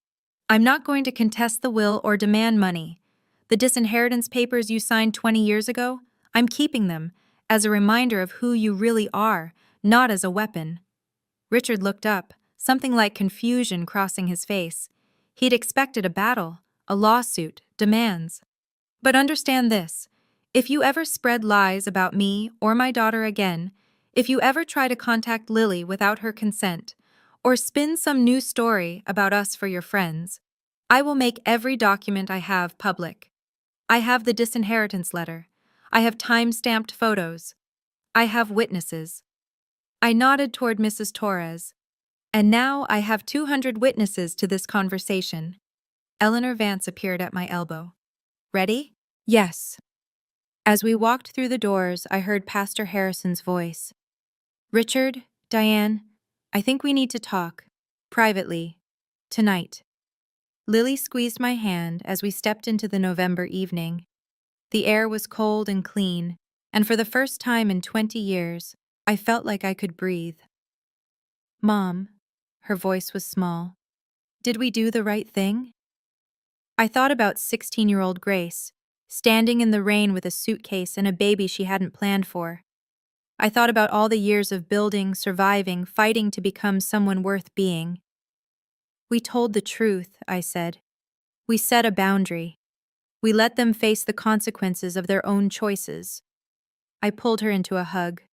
I'm not going to contest the will or demand money. The disinheritance papers you signed 20 years ago, I'm keeping them, as a reminder of who you really are, not as a weapon." Richard looked up, something like confusion crossing his face. He'd expected a battle, a lawsuit, demands. "But understand this. If you ever spread lies about me or my daughter again, if you ever try to contact Lily without her consent, or spin some new story about us for your friends, I will make every document I have public. I have the disinheritance letter. I have time-stamped photos. I have witnesses." I nodded toward Mrs. Torres. "And now I have 200 witnesses to this conversation." Eleanor Vance appeared at my elbow. "Ready?" "Yes." As we walked through the doors, I heard Pastor Harrison's voice. "Richard, Diane, I think we need to talk. Privately. Tonight." Lily squeezed my hand as we stepped into the November evening. The air was cold and clean, and for the first time in 20 years, I felt like I could breathe. "Mom," her voice was small, "did we do the right thing?" I thought about 16-year-old Grace, standing in the rain with a suitcase and a baby she hadn't planned for. I thought about all the years of building, surviving, fighting to become someone worth being. "We told the truth," I said. "We set a boundary. We let them face the consequences of their own choices." I pulled her into a hug.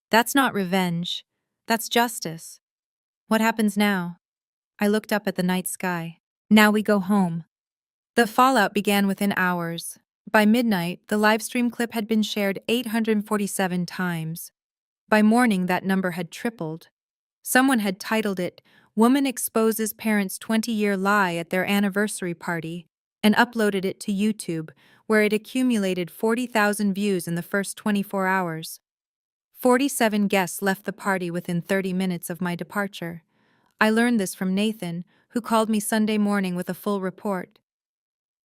"That's not revenge. That's justice." "What happens now?" I looked up at the night sky. "Now we go home." The fallout began within hours. By midnight, the livestream clip had been shared 847 times. By morning, that number had tripled. Someone had titled it, "Woman Exposes Parents' 20-Year Lie at Their Anniversary Party," and uploaded it to YouTube, where it accumulated 40,000 views in the first 24 hours. 47 guests left the party within 30 minutes of my departure. I learned this from Nathan, who called me Sunday morning with a full report.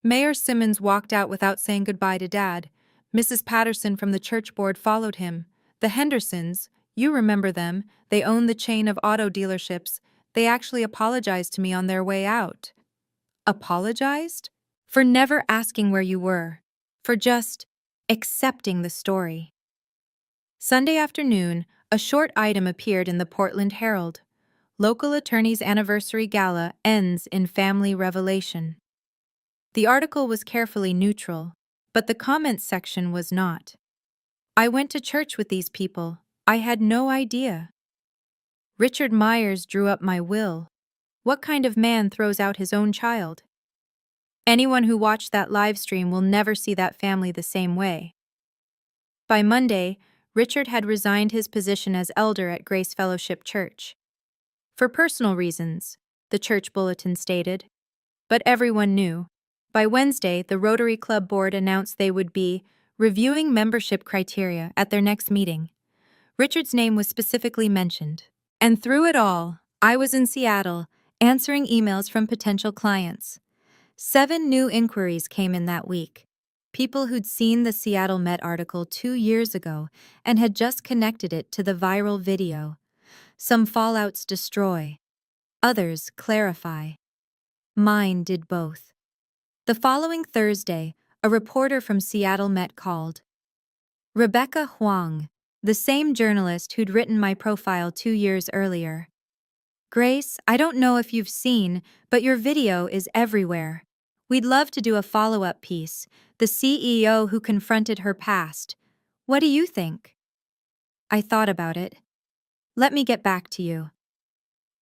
Mayor Simmons walked out without saying goodbye to Dad. Mrs. Patterson from the church board followed him. The Hendersons, you remember them, they own the chain of auto dealerships. They actually apologized to me on their way out. Apologized? For never asking where you were. For just accepting the story. Sunday afternoon, a short item appeared in the Portland Herald. Local attorney's anniversary gala ends in family revelation. The article was carefully neutral, but the comments section was not. I went to church with these people. I had no idea. Richard Myers drew up my will. What kind of man throws out his own child? Anyone who watched that live stream will never see that family the same way. By Monday, Richard had resigned his position as elder at Grace Fellowship Church. For personal reasons, the church bulletin stated. But everyone knew. By Wednesday, the Rotary Club board announced they would be reviewing membership criteria at their next meeting. Richard's name was specifically mentioned. And through it all, I was in Seattle, answering emails from potential clients. 7 new inquiries came in that week. People who'd seen the Seattle Met article 2 years ago and had just connected it to the viral video. Some fallouts destroy, others clarify. Mine did both. The following Thursday, a reporter from Seattle Met called. Rebecca Huang, the same journalist who'd written my profile 2 years earlier. Grace, I don't know if you've seen, but your video is everywhere. We'd love to do a follow-up piece, the CEO who confronted her past. What do you think? I thought about it. Let me get back to you.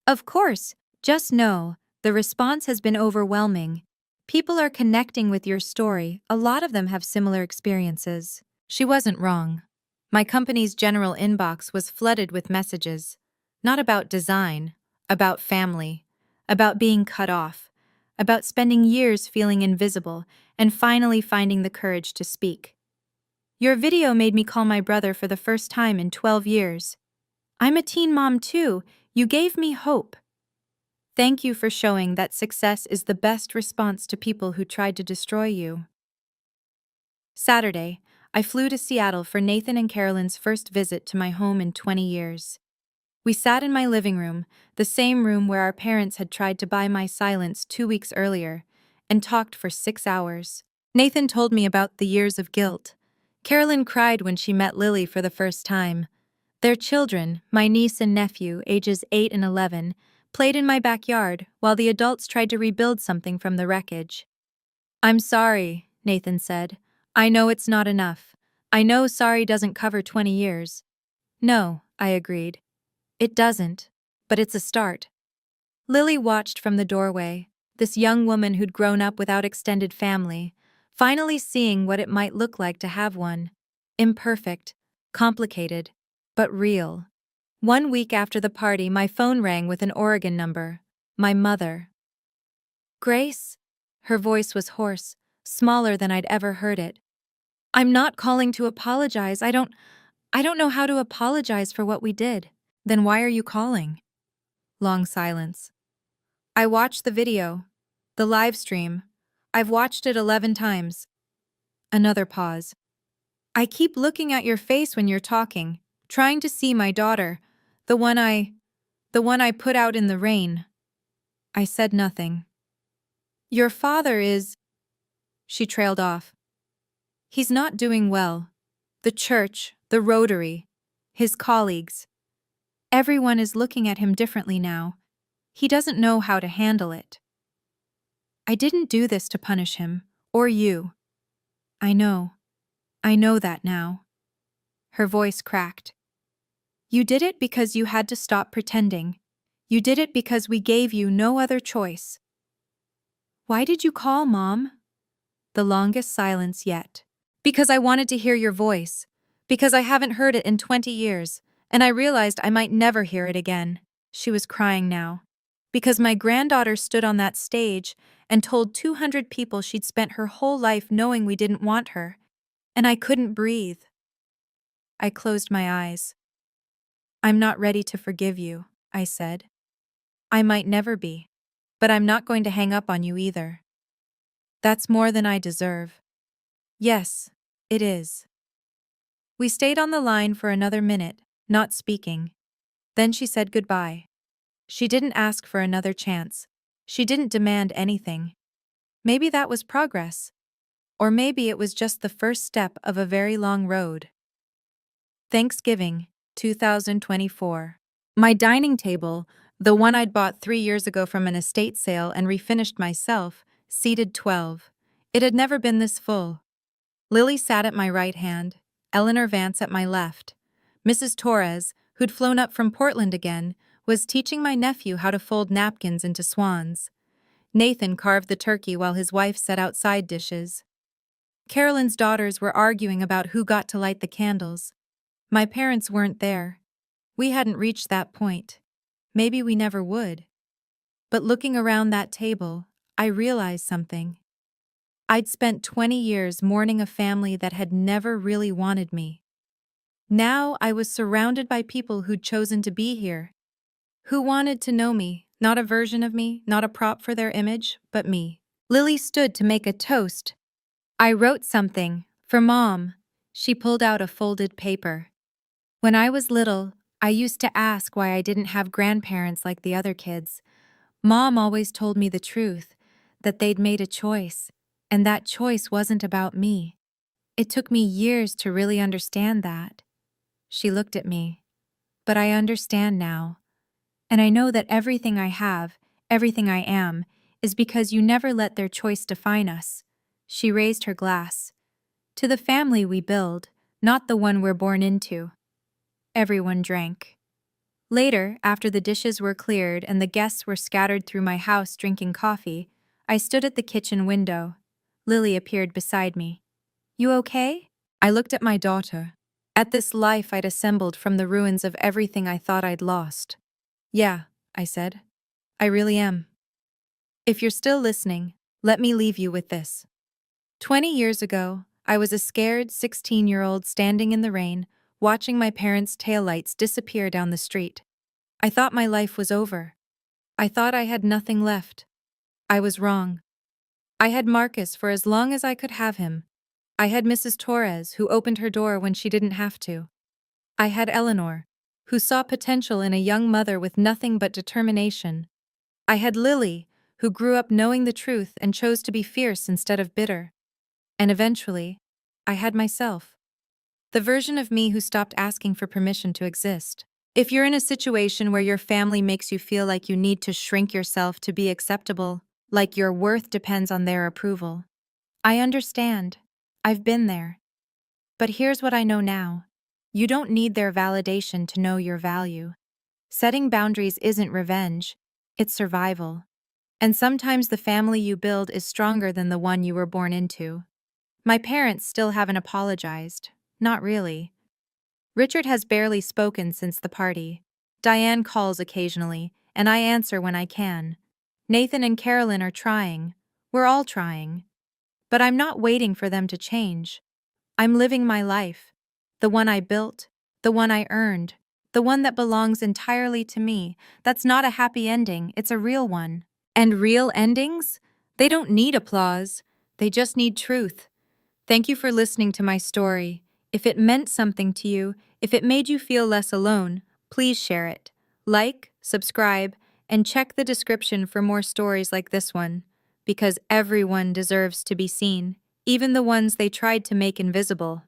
Of course, just know, the response has been overwhelming. People are connecting with your story, a lot of them have similar experiences. She wasn't wrong. My company's general inbox was flooded with messages. Not about design, about family, about being cut off, about spending years feeling invisible and finally finding the courage to speak. Your video made me call my brother for the first time in 12 years. I'm a teen mom too. You gave me hope. Thank you for showing that success is the best response to people who tried to destroy you. Saturday, I flew to Seattle for Nathan and Carolyn's first visit to my home in 20 years. We sat in my living room, the same room where our parents had tried to buy my silence 2 weeks earlier, and talked for 6 hours. Nathan told me about the years of guilt. Carolyn cried when she met Lily for the first time. Their children, my niece and nephew, ages 8 and 11, played in my backyard while the adults tried to rebuild something from the wreckage. I'm sorry, Nathan said. I know it's not enough. I know sorry doesn't cover 20 years. No, I agreed. It doesn't, but it's a start. Lily watched from the doorway, this young woman who'd grown up without extended family, finally seeing what it might look like to have one. Imperfect, complicated, but real. 1 week after the party, my phone rang with an Oregon number. My mother. Grace? Her voice was hoarse, smaller than I'd ever heard it. I'm not calling to apologize. I don't know how to apologize for what we did. Then why are you calling? Long silence. I watched the video. The live stream. I've watched it 11 times. Another pause. I keep looking at your face when you're talking, trying to see my daughter, the one I put out in the rain. I said nothing. Your father is... She trailed off. He's not doing well. The church, the Rotary, his colleagues. Everyone is looking at him differently now. He doesn't know how to handle it. I didn't do this to punish him, or you. I know that now. Her voice cracked. You did it because you had to stop pretending. You did it because we gave you no other choice. Why did you call, Mom? The longest silence yet. Because I wanted to hear your voice. Because I haven't heard it in 20 years, and I realized I might never hear it again. She was crying now. Because my granddaughter stood on that stage and told 200 people she'd spent her whole life knowing we didn't want her, and I couldn't breathe. I closed my eyes. I'm not ready to forgive you, I said. I might never be, but I'm not going to hang up on you either. That's more than I deserve. Yes, it is. We stayed on the line for another minute, not speaking. Then she said goodbye. She didn't ask for another chance. She didn't demand anything. Maybe that was progress. Or maybe it was just the first step of a very long road. Thanksgiving, 2024. My dining table, the one I'd bought 3 years ago from an estate sale and refinished myself, seated 12. It had never been this full. Lily sat at my right hand, Eleanor Vance at my left. Mrs. Torres, who'd flown up from Portland again, was teaching my nephew how to fold napkins into swans. Nathan carved the turkey while his wife set out side dishes. Carolyn's daughters were arguing about who got to light the candles. My parents weren't there. We hadn't reached that point. Maybe we never would. But looking around that table, I realized something. I'd spent 20 years mourning a family that had never really wanted me. Now I was surrounded by people who'd chosen to be here, who wanted to know me, not a version of me, not a prop for their image, but me. Lily stood to make a toast. I wrote something, for Mom. She pulled out a folded paper. When I was little, I used to ask why I didn't have grandparents like the other kids. Mom always told me the truth, that they'd made a choice, and that choice wasn't about me. It took me years to really understand that. She looked at me. But I understand now. And I know that everything I have, everything I am, is because you never let their choice define us. She raised her glass. To the family we build, not the one we're born into. Everyone drank. Later, after the dishes were cleared and the guests were scattered through my house drinking coffee, I stood at the kitchen window. Lily appeared beside me. "You okay?" I looked at my daughter, at this life I'd assembled from the ruins of everything I thought I'd lost. "Yeah," I said. "I really am." If you're still listening, let me leave you with this. 20 years ago, I was a scared 16-year-old standing in the rain, watching my parents' taillights disappear down the street. I thought my life was over. I thought I had nothing left. I was wrong. I had Marcus for as long as I could have him. I had Mrs. Torres, who opened her door when she didn't have to. I had Eleanor, who saw potential in a young mother with nothing but determination. I had Lily, who grew up knowing the truth and chose to be fierce instead of bitter. And eventually, I had myself. The version of me who stopped asking for permission to exist. If you're in a situation where your family makes you feel like you need to shrink yourself to be acceptable, like your worth depends on their approval, I understand. I've been there. But here's what I know now. You don't need their validation to know your value. Setting boundaries isn't revenge, it's survival. And sometimes the family you build is stronger than the one you were born into. My parents still haven't apologized. Not really. Richard has barely spoken since the party. Diane calls occasionally, and I answer when I can. Nathan and Carolyn are trying. We're all trying. But I'm not waiting for them to change. I'm living my life. The one I built, the one I earned, the one that belongs entirely to me. That's not a happy ending, it's a real one. And real endings? They don't need applause. They just need truth. Thank you for listening to my story. If it meant something to you, if it made you feel less alone, please share it. Like, subscribe, and check the description for more stories like this one. Because everyone deserves to be seen, even the ones they tried to make invisible.